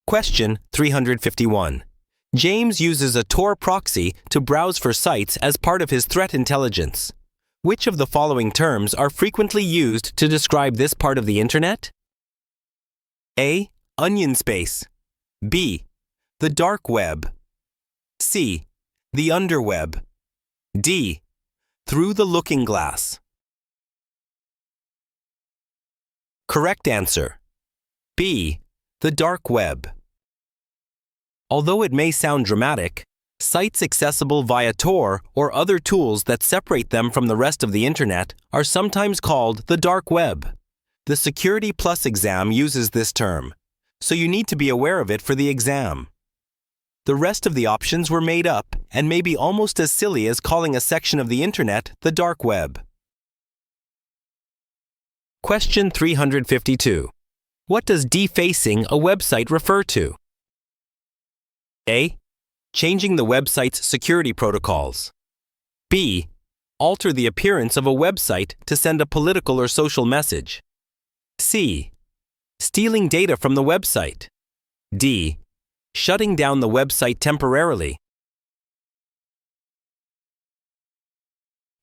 Question 351. James uses a Tor proxy to browse for sites as part of his threat intelligence. Which of the following terms are frequently used to describe this part of the Internet? A. Onion space. B. The dark web. C. The underweb. D. Through the looking glass. Correct answer. B. The dark web. Although it may sound dramatic, sites accessible via Tor or other tools that separate them from the rest of the Internet are sometimes called the dark web. The Security Plus exam uses this term, so you need to be aware of it for the exam. The rest of the options were made up and may be almost as silly as calling a section of the Internet the dark web. Question 352. What does defacing a website refer to? A. Changing the website's security protocols. B. Alter the appearance of a website to send a political or social message. C. Stealing data from the website. D. Shutting down the website temporarily.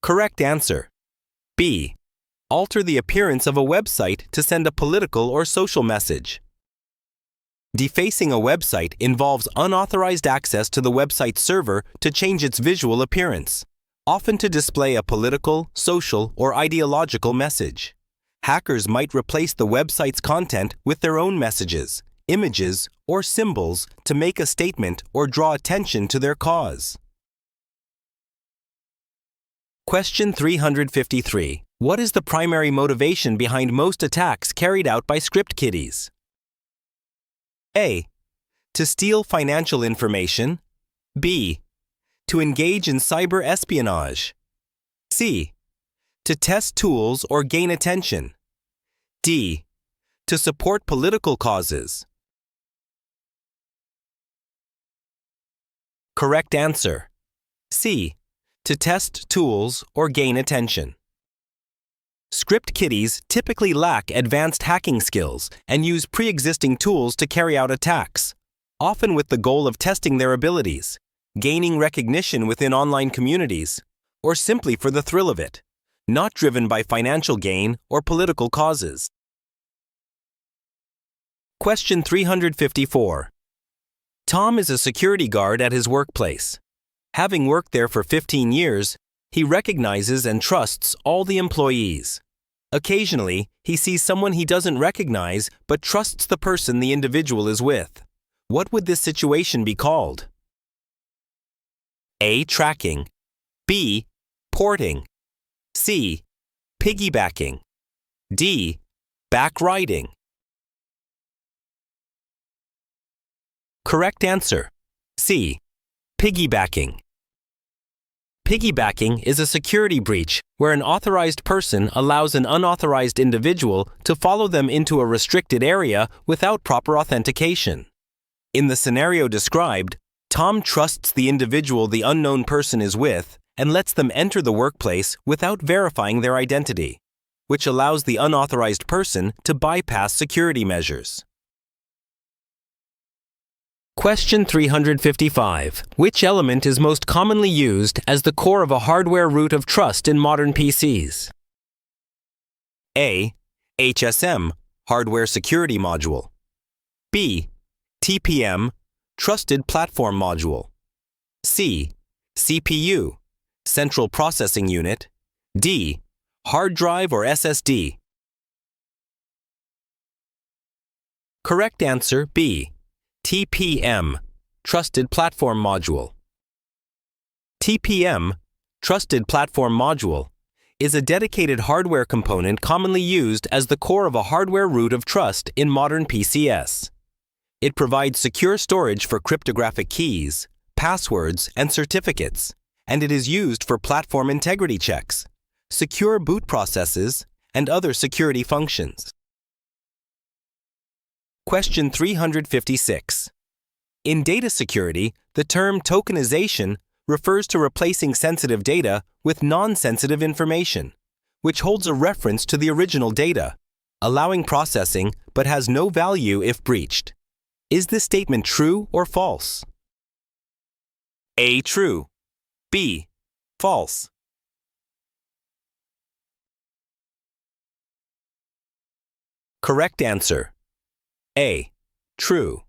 Correct answer. B. Alter the appearance of a website to send a political or social message. Defacing a website involves unauthorized access to the website's server to change its visual appearance, often to display a political, social, or ideological message. Hackers might replace the website's content with their own messages, images, or symbols to make a statement or draw attention to their cause. Question 353. What is the primary motivation behind most attacks carried out by script kiddies? A. To steal financial information. B. To engage in cyber espionage. C. To test tools or gain attention. D. To support political causes. Correct answer. C. To test tools or gain attention. Script kiddies typically lack advanced hacking skills and use pre-existing tools to carry out attacks, often with the goal of testing their abilities, gaining recognition within online communities, or simply for the thrill of it, not driven by financial gain or political causes. Question 354. Tom is a security guard at his workplace. Having worked there for 15 years, he recognizes and trusts all the employees. Occasionally, he sees someone he doesn't recognize but trusts the person the individual is with. What would this situation be called? A. Tracking. B. Porting. C. Piggybacking. D. Backriding. Correct answer. C. Piggybacking. Piggybacking is a security breach where an authorized person allows an unauthorized individual to follow them into a restricted area without proper authentication. In the scenario described, Tom trusts the individual the unknown person is with and lets them enter the workplace without verifying their identity, which allows the unauthorized person to bypass security measures. Question 355. Which element is most commonly used as the core of a hardware root of trust in modern PCs? A. HSM, Hardware Security Module. B. TPM, Trusted Platform Module. C. CPU, Central Processing Unit. D. Hard drive or SSD. Correct answer B. TPM, Trusted Platform Module. TPM, Trusted Platform Module, is a dedicated hardware component commonly used as the core of a hardware root of trust in modern PCs. It provides secure storage for cryptographic keys, passwords, and certificates, and it is used for platform integrity checks, secure boot processes, and other security functions. Question 356. In data security, the term tokenization refers to replacing sensitive data with non-sensitive information, which holds a reference to the original data, allowing processing but has no value if breached. Is this statement true or false? A. True. B. False. Correct answer. A. True.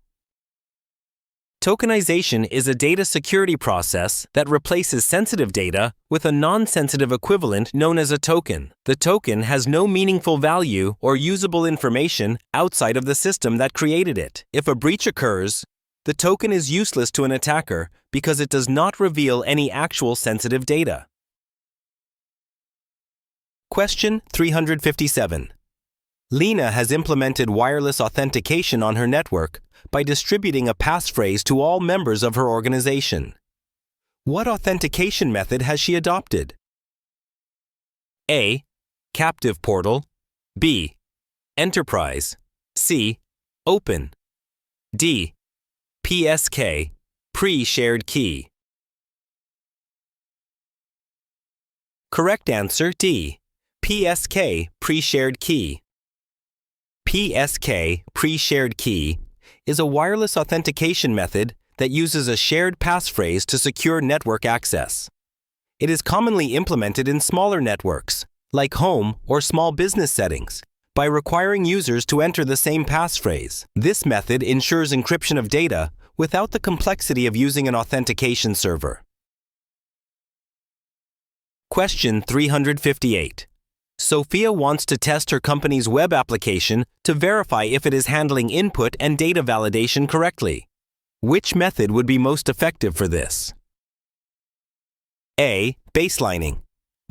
Tokenization is a data security process that replaces sensitive data with a non-sensitive equivalent known as a token. The token has no meaningful value or usable information outside of the system that created it. If a breach occurs, the token is useless to an attacker because it does not reveal any actual sensitive data. Question 357. Lena has implemented wireless authentication on her network by distributing a passphrase to all members of her organization. What authentication method has she adopted? A. Captive portal. B. Enterprise. C. Open. D. PSK. Pre-shared key. Correct answer D. PSK. Pre-shared key. PSK. Pre-shared key is a wireless authentication method that uses a shared passphrase to secure network access. It is commonly implemented in smaller networks, like home or small business settings, by requiring users to enter the same passphrase. This method ensures encryption of data without the complexity of using an authentication server. Question 358. Sophia wants to test her company's web application to verify if it is handling input and data validation correctly. Which method would be most effective for this? A. Baselining.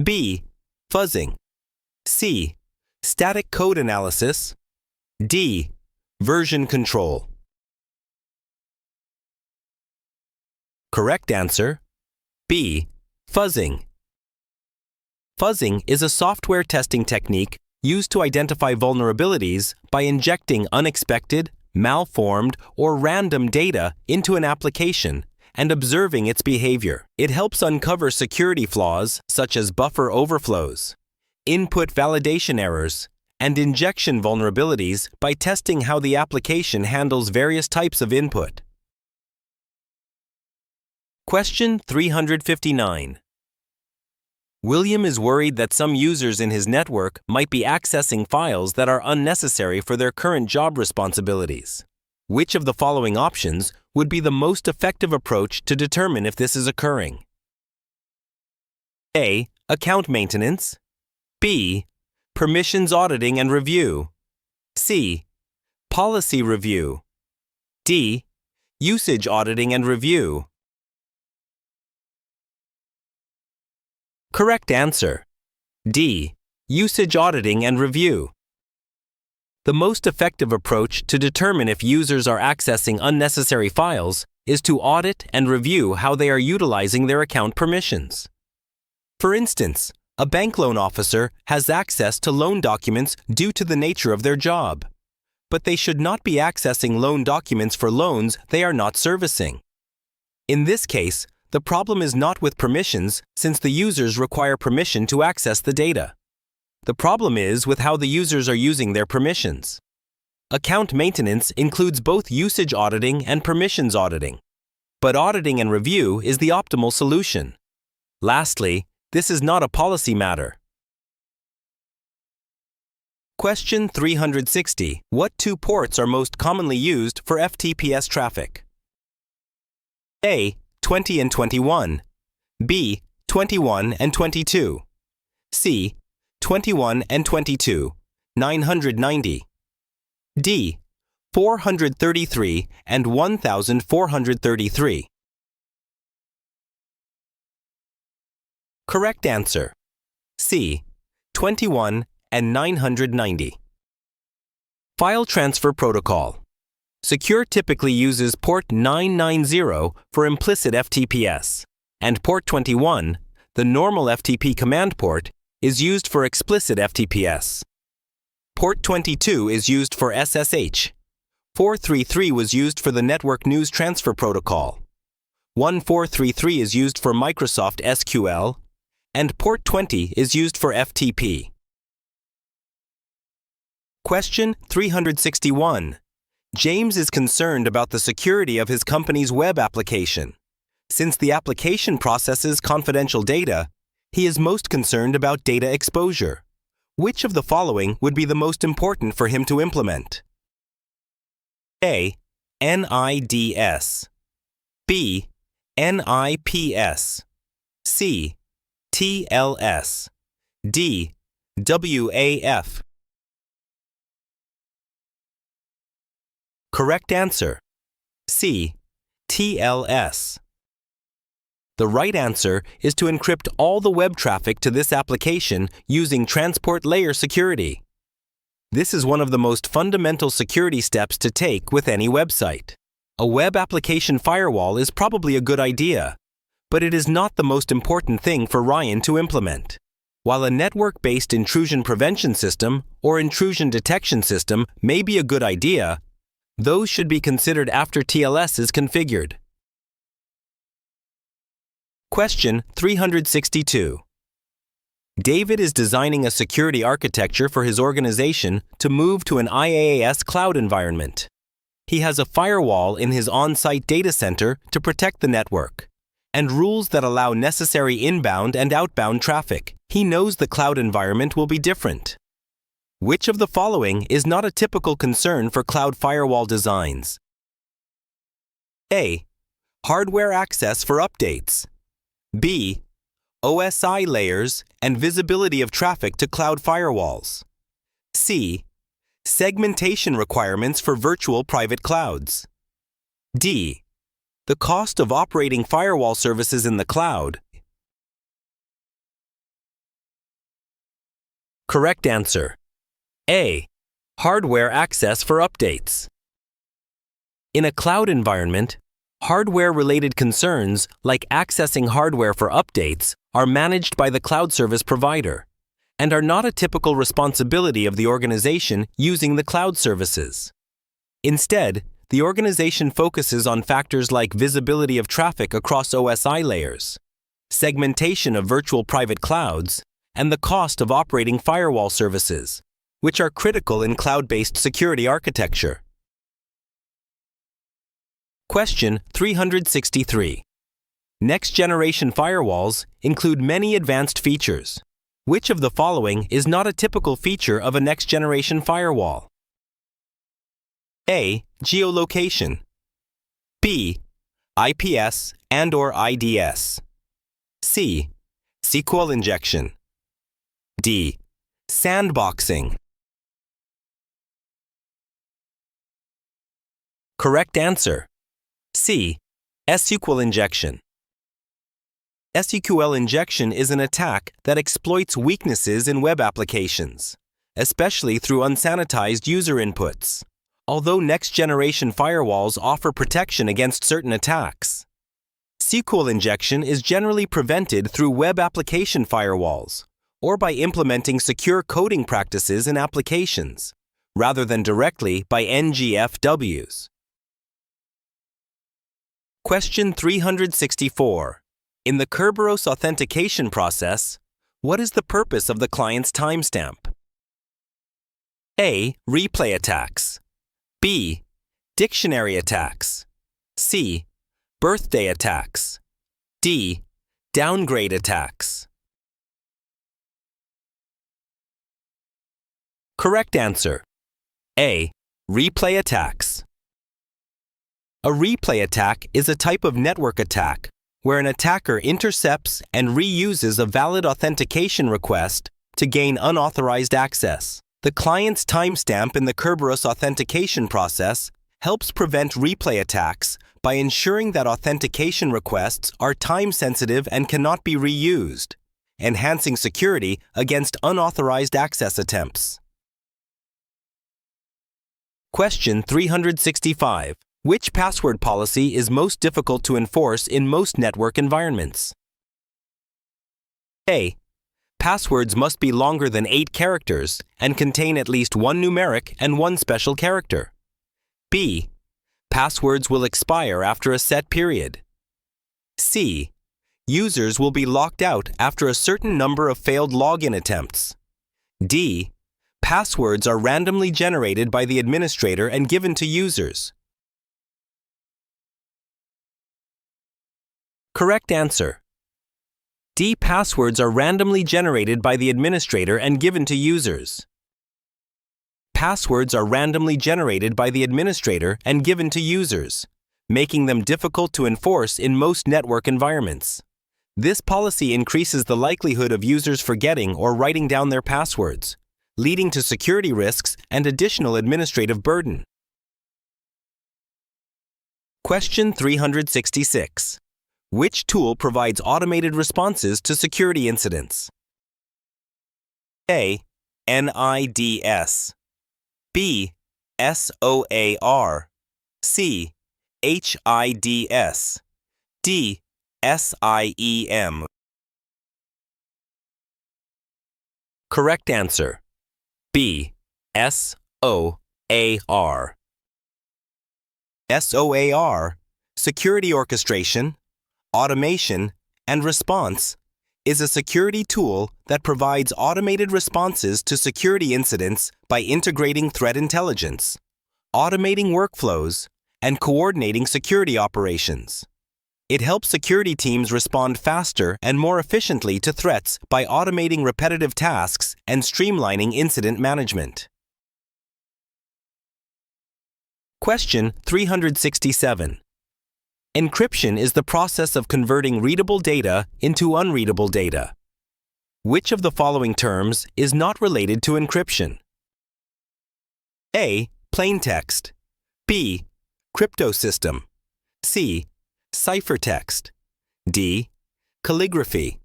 B. Fuzzing. C. Static code analysis. D. Version control. Correct answer. B. Fuzzing. Fuzzing is a software testing technique used to identify vulnerabilities by injecting unexpected, malformed, or random data into an application and observing its behavior. It helps uncover security flaws such as buffer overflows, input validation errors, and injection vulnerabilities by testing how the application handles various types of input. Question 359. William is worried that some users in his network might be accessing files that are unnecessary for their current job responsibilities. Which of the following options would be the most effective approach to determine if this is occurring? A. Account maintenance. B. Permissions auditing and review. C. Policy review. D. Usage auditing and review. Correct answer. D. Usage auditing and review. The most effective approach to determine if users are accessing unnecessary files is to audit and review how they are utilizing their account permissions. For instance, a bank loan officer has access to loan documents due to the nature of their job, but they should not be accessing loan documents for loans they are not servicing. In this case, the problem is not with permissions, since the users require permission to access the data. The problem is with how the users are using their permissions. Account maintenance includes both usage auditing and permissions auditing, but auditing and review is the optimal solution. Lastly, this is not a policy matter. Question 360. What two ports are most commonly used for FTPS traffic? A. 20 and 21. B. 21 and 22. C. 21 and 22, 990. D. 433 and 1433. Correct answer. C. 21 and 990. File transfer protocol. Secure typically uses port 990 for implicit FTPS, and port 21, the normal FTP command port, is used for explicit FTPS. Port 22 is used for SSH. 433 was used for the Network News Transfer Protocol. 1433 is used for Microsoft SQL, and port 20 is used for FTP. Question 361. James is concerned about the security of his company's web application. Since the application processes confidential data, he is most concerned about data exposure. Which of the following would be the most important for him to implement? A. NIDS. B. NIPS. C. TLS. D. WAF. Correct answer. C. TLS. The right answer is to encrypt all the web traffic to this application using transport layer security. This is one of the most fundamental security steps to take with any website. A web application firewall is probably a good idea, but it is not the most important thing for Ryan to implement. While a network-based intrusion prevention system or intrusion detection system may be a good idea, those should be considered after TLS is configured. Question 362. David is designing a security architecture for his organization to move to an IaaS cloud environment. He has a firewall in his on-site data center to protect the network, and rules that allow necessary inbound and outbound traffic. He knows the cloud environment will be different. Which of the following is not a typical concern for cloud firewall designs? A. Hardware access for updates. B. OSI layers and visibility of traffic to cloud firewalls. C. Segmentation requirements for virtual private clouds. D. The cost of operating firewall services in the cloud. Correct answer. A. Hardware access for updates. In a cloud environment, hardware-related concerns like accessing hardware for updates are managed by the cloud service provider and are not a typical responsibility of the organization using the cloud services. Instead, the organization focuses on factors like visibility of traffic across OSI layers, segmentation of virtual private clouds, and the cost of operating firewall services, which are critical in cloud-based security architecture. Question 363. Next-generation firewalls include many advanced features. Which of the following is not a typical feature of a next-generation firewall? A. Geolocation. B. IPS and/or IDS. C. SQL injection. D. Sandboxing. Correct answer. C. SQL injection. SQL injection is an attack that exploits weaknesses in web applications, especially through unsanitized user inputs. Although next-generation firewalls offer protection against certain attacks, SQL injection is generally prevented through web application firewalls or by implementing secure coding practices in applications, rather than directly by NGFWs. Question 364. In the Kerberos authentication process, what is the purpose of the client's timestamp? A. Replay attacks. B. Dictionary attacks. C. Birthday attacks. D. Downgrade attacks. Correct answer. A. Replay attacks. A replay attack is a type of network attack where an attacker intercepts and reuses a valid authentication request to gain unauthorized access. The client's timestamp in the Kerberos authentication process helps prevent replay attacks by ensuring that authentication requests are time-sensitive and cannot be reused, enhancing security against unauthorized access attempts. Question 365. Which password policy is most difficult to enforce in most network environments? A. Passwords must be longer than 8 characters and contain at least 1 numeric and 1 special character. B. Passwords will expire after a set period. C. Users will be locked out after a certain number of failed login attempts. D. Passwords are randomly generated by the administrator and given to users. Correct answer. D. Passwords are randomly generated by the administrator and given to users. Passwords are randomly generated by the administrator and given to users, making them difficult to enforce in most network environments. This policy increases the likelihood of users forgetting or writing down their passwords, leading to security risks and additional administrative burden. Question 366. Which tool provides automated responses to security incidents? A. NIDS. B. SOAR. C. HIDS. D. SIEM. Correct answer. B. SOAR. SOAR, Security Orchestration, Automation, and Response, is a security tool that provides automated responses to security incidents by integrating threat intelligence, automating workflows, and coordinating security operations. It helps security teams respond faster and more efficiently to threats by automating repetitive tasks and streamlining incident management. Question 367. Encryption is the process of converting readable data into unreadable data. Which of the following terms is not related to encryption? A. Plaintext. B. Cryptosystem. C. Ciphertext. D. Calligraphy.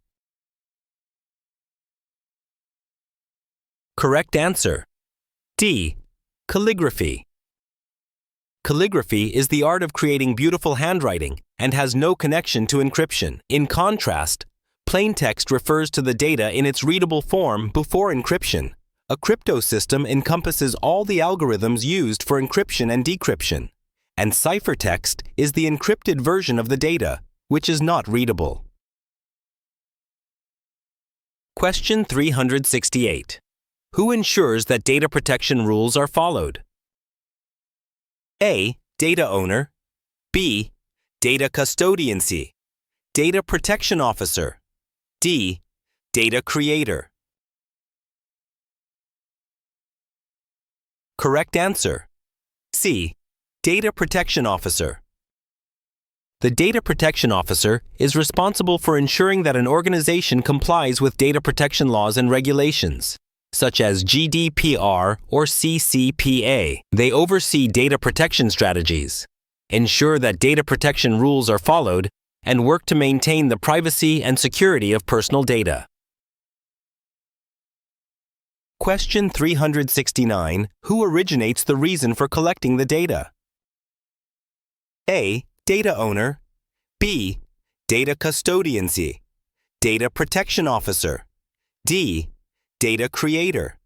Correct answer. D. Calligraphy. Calligraphy is the art of creating beautiful handwriting and has no connection to encryption. In contrast, plaintext refers to the data in its readable form before encryption. A cryptosystem encompasses all the algorithms used for encryption and decryption, and ciphertext is the encrypted version of the data, which is not readable. Question 368. Who ensures that data protection rules are followed? A. Data owner. B. Data custodiancy. Data protection officer. D. Data creator. Correct answer. C. Data protection officer. The data protection officer is responsible for ensuring that an organization complies with data protection laws and regulations, such as GDPR or CCPA. They oversee data protection strategies, ensure that data protection rules are followed, and work to maintain the privacy and security of personal data. Question 369. Who originates the reason for collecting the data? A. Data owner. B. Data custodiancy. Data protection officer. D. Data creator.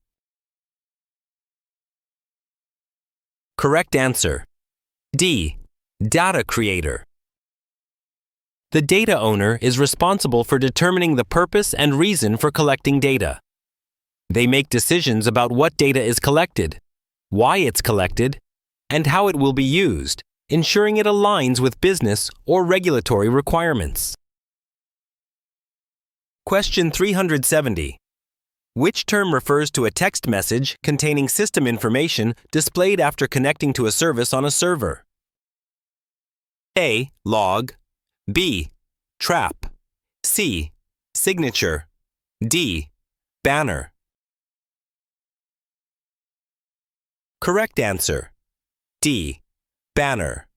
Correct answer. D. Data creator. The data owner is responsible for determining the purpose and reason for collecting data. They make decisions about what data is collected, why it's collected, and how it will be used, ensuring it aligns with business or regulatory requirements. Question 370. Which term refers to a text message containing system information displayed after connecting to a service on a server? A. Log. B. Trap. C. Signature. D. Banner. Correct answer. D. Banner.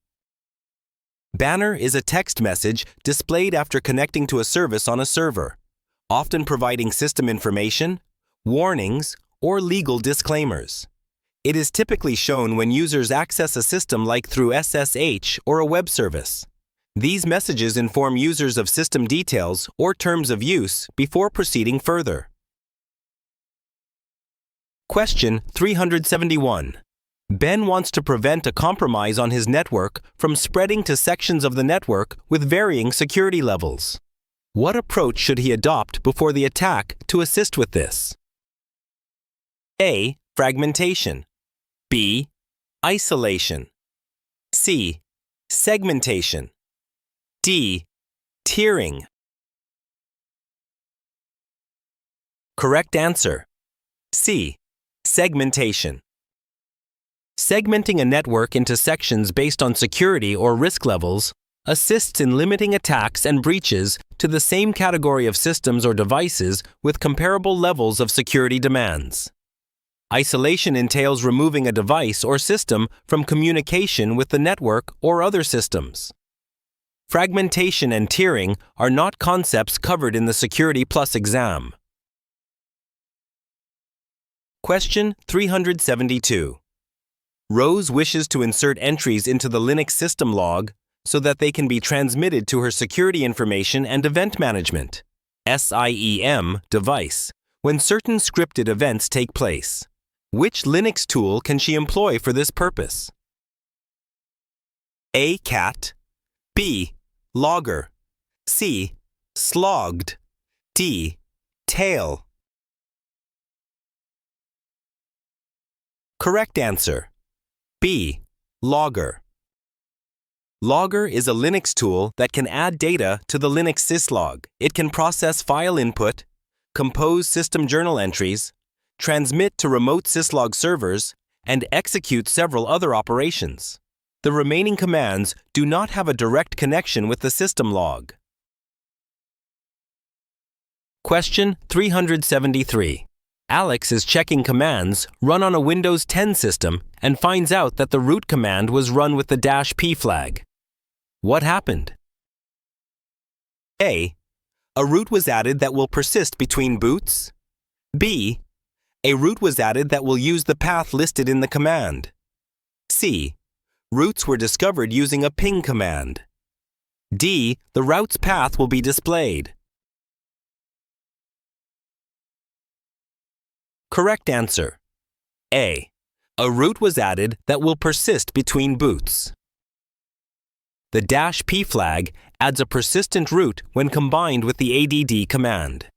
Banner is a text message displayed after connecting to a service on a server, often providing system information, warnings, or legal disclaimers. It is typically shown when users access a system like through SSH or a web service. These messages inform users of system details or terms of use before proceeding further. Question 371. Ben wants to prevent a compromise on his network from spreading to sections of the network with varying security levels. What approach should he adopt before the attack to assist with this? A. Fragmentation. B. Isolation. C. Segmentation. D. Tiering. Correct answer. C. Segmentation. Segmenting a network into sections based on security or risk levels assists in limiting attacks and breaches to the same category of systems or devices with comparable levels of security demands. Isolation entails removing a device or system from communication with the network or other systems. Fragmentation and tiering are not concepts covered in the Security Plus exam. Question 372. Rose wishes to insert entries into the Linux system log so that they can be transmitted to her security information and event management (SIEM) device when certain scripted events take place. Which Linux tool can she employ for this purpose? A. Cat. B. Logger. C. Slogged. D. Tail. Correct answer. B. Logger. Logger is a Linux tool that can add data to the Linux syslog. It can process file input, compose system journal entries, transmit to remote syslog servers, and execute several other operations. The remaining commands do not have a direct connection with the system log. Question 373. Alex is checking commands run on a Windows 10 system and finds out that the root command was run with the -p flag. What happened? A. A root was added that will persist between boots. B. A root was added that will use the path listed in the command. C. Roots were discovered using a ping command. D. The route's path will be displayed. Correct answer. A. A root was added that will persist between boots. The -p flag adds a persistent root when combined with the add command.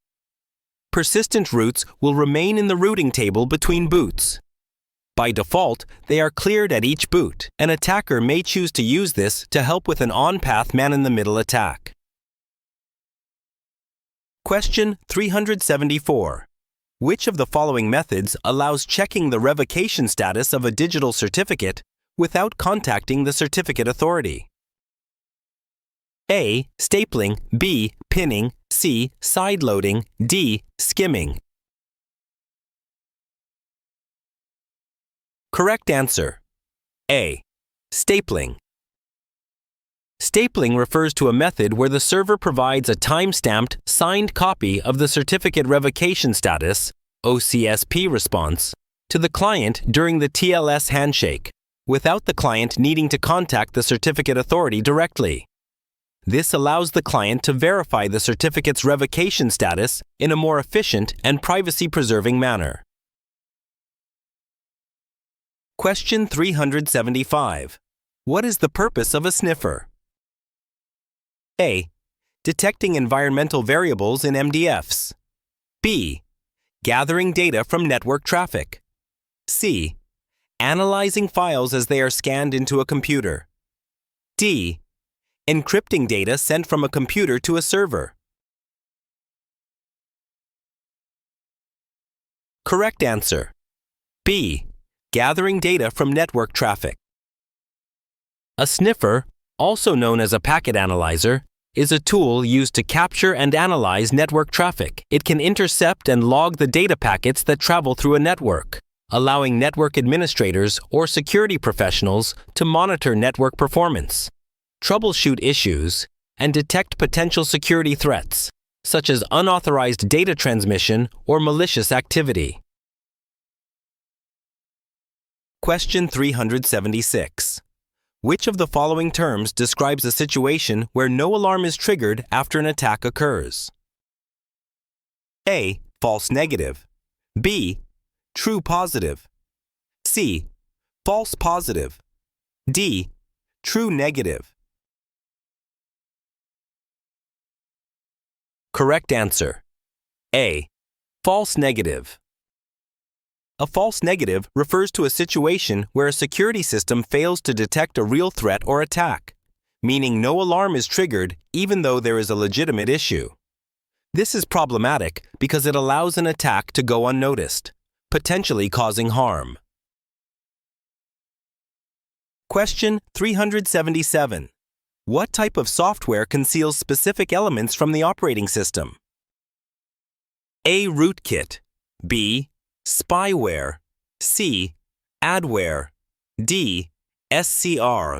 Persistent roots will remain in the routing table between boots. By default, they are cleared at each boot. An attacker may choose to use this to help with an on-path man-in-the-middle attack. Question 374. Which of the following methods allows checking the revocation status of a digital certificate without contacting the certificate authority? A. Stapling. B. Pinning. C. Sideloading. D. Skimming. Correct answer. A. Stapling. Stapling refers to a method where the server provides a time-stamped, signed copy of the certificate revocation status (OCSP) response to the client during the TLS handshake, without the client needing to contact the certificate authority directly. This allows the client to verify the certificate's revocation status in a more efficient and privacy-preserving manner. Question 375. What is the purpose of a sniffer? A. Detecting environmental variables in MDFs. B. Gathering data from network traffic. C. Analyzing files as they are scanned into a computer. D. Encrypting data sent from a computer to a server. Correct answer. B. Gathering data from network traffic. A sniffer, also known as a packet analyzer, is a tool used to capture and analyze network traffic. It can intercept and log the data packets that travel through a network, allowing network administrators or security professionals to monitor network performance, troubleshoot issues, and detect potential security threats, such as unauthorized data transmission or malicious activity. Question 376. Which of the following terms describes a situation where no alarm is triggered after an attack occurs? A. False negative. B. True positive. C. False positive. D. True negative. Correct answer. A. False negative. A false negative refers to a situation where a security system fails to detect a real threat or attack, meaning no alarm is triggered even though there is a legitimate issue. This is problematic because it allows an attack to go unnoticed, potentially causing harm. Question 377. What type of software conceals specific elements from the operating system? A. Rootkit. B. Spyware. C. Adware. D. SCR.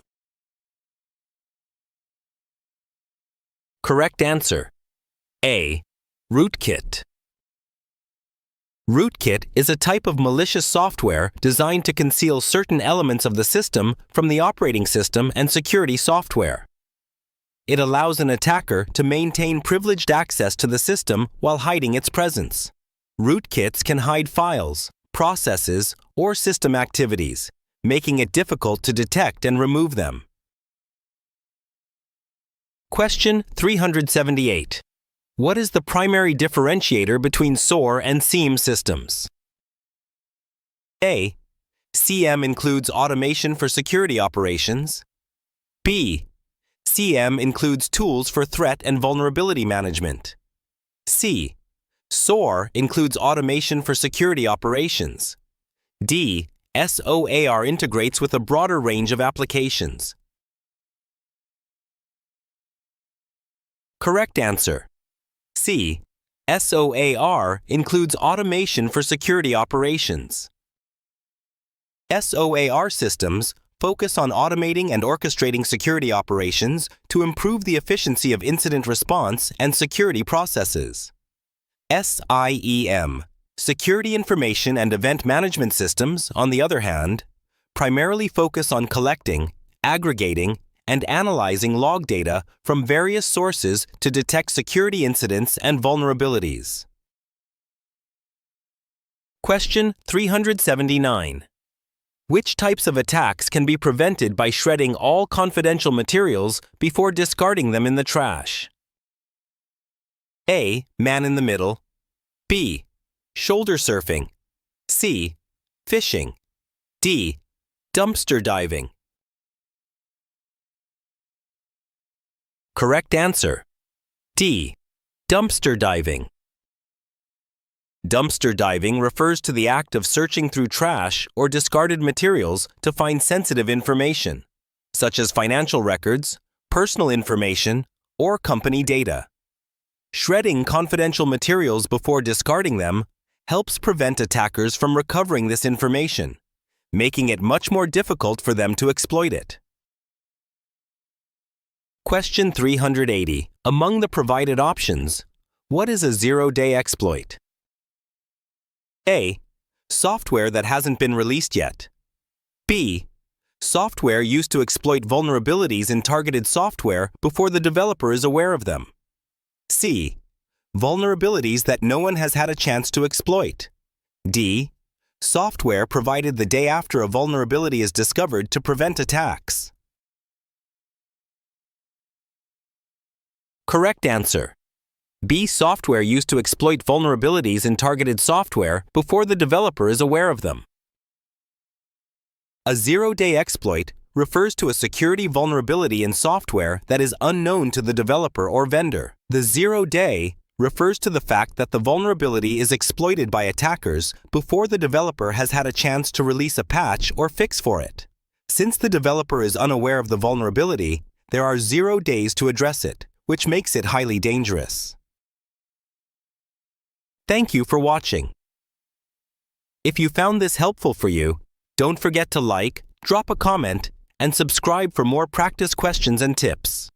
Correct answer. A. Rootkit. Rootkit is a type of malicious software designed to conceal certain elements of the system from the operating system and security software. It allows an attacker to maintain privileged access to the system while hiding its presence. Rootkits can hide files, processes, or system activities, making it difficult to detect and remove them. Question 378. What is the primary differentiator between SOAR and SIEM systems? A. CM includes automation for security operations. B. CM includes tools for threat and vulnerability management. C. SOAR includes automation for security operations. D. SOAR integrates with a broader range of applications. Correct answer. C. SOAR includes automation for security operations. SOAR systems focus on automating and orchestrating security operations to improve the efficiency of incident response and security processes. SIEM, Security Information and Event Management Systems, on the other hand, primarily focus on collecting, aggregating, and analyzing log data from various sources to detect security incidents and vulnerabilities. Question 379. Which types of attacks can be prevented by shredding all confidential materials before discarding them in the trash? A. Man in the middle. B. Shoulder surfing. C. Fishing. D. Dumpster diving. Correct answer. D. Dumpster diving. Dumpster diving refers to the act of searching through trash or discarded materials to find sensitive information, such as financial records, personal information, or company data. Shredding confidential materials before discarding them helps prevent attackers from recovering this information, making it much more difficult for them to exploit it. Question 380. Among the provided options, what is a zero-day exploit? A. Software that hasn't been released yet. B. Software used to exploit vulnerabilities in targeted software before the developer is aware of them. C. Vulnerabilities that no one has had a chance to exploit. D. Software provided the day after a vulnerability is discovered to prevent attacks. Correct answer. B. Software used to exploit vulnerabilities in targeted software before the developer is aware of them. A zero-day exploit refers to a security vulnerability in software that is unknown to the developer or vendor. The zero-day refers to the fact that the vulnerability is exploited by attackers before the developer has had a chance to release a patch or fix for it. Since the developer is unaware of the vulnerability, there are 0 days to address it, which makes it highly dangerous. Thank you for watching. If you found this helpful for you, don't forget to like, drop a comment, and subscribe for more practice questions and tips.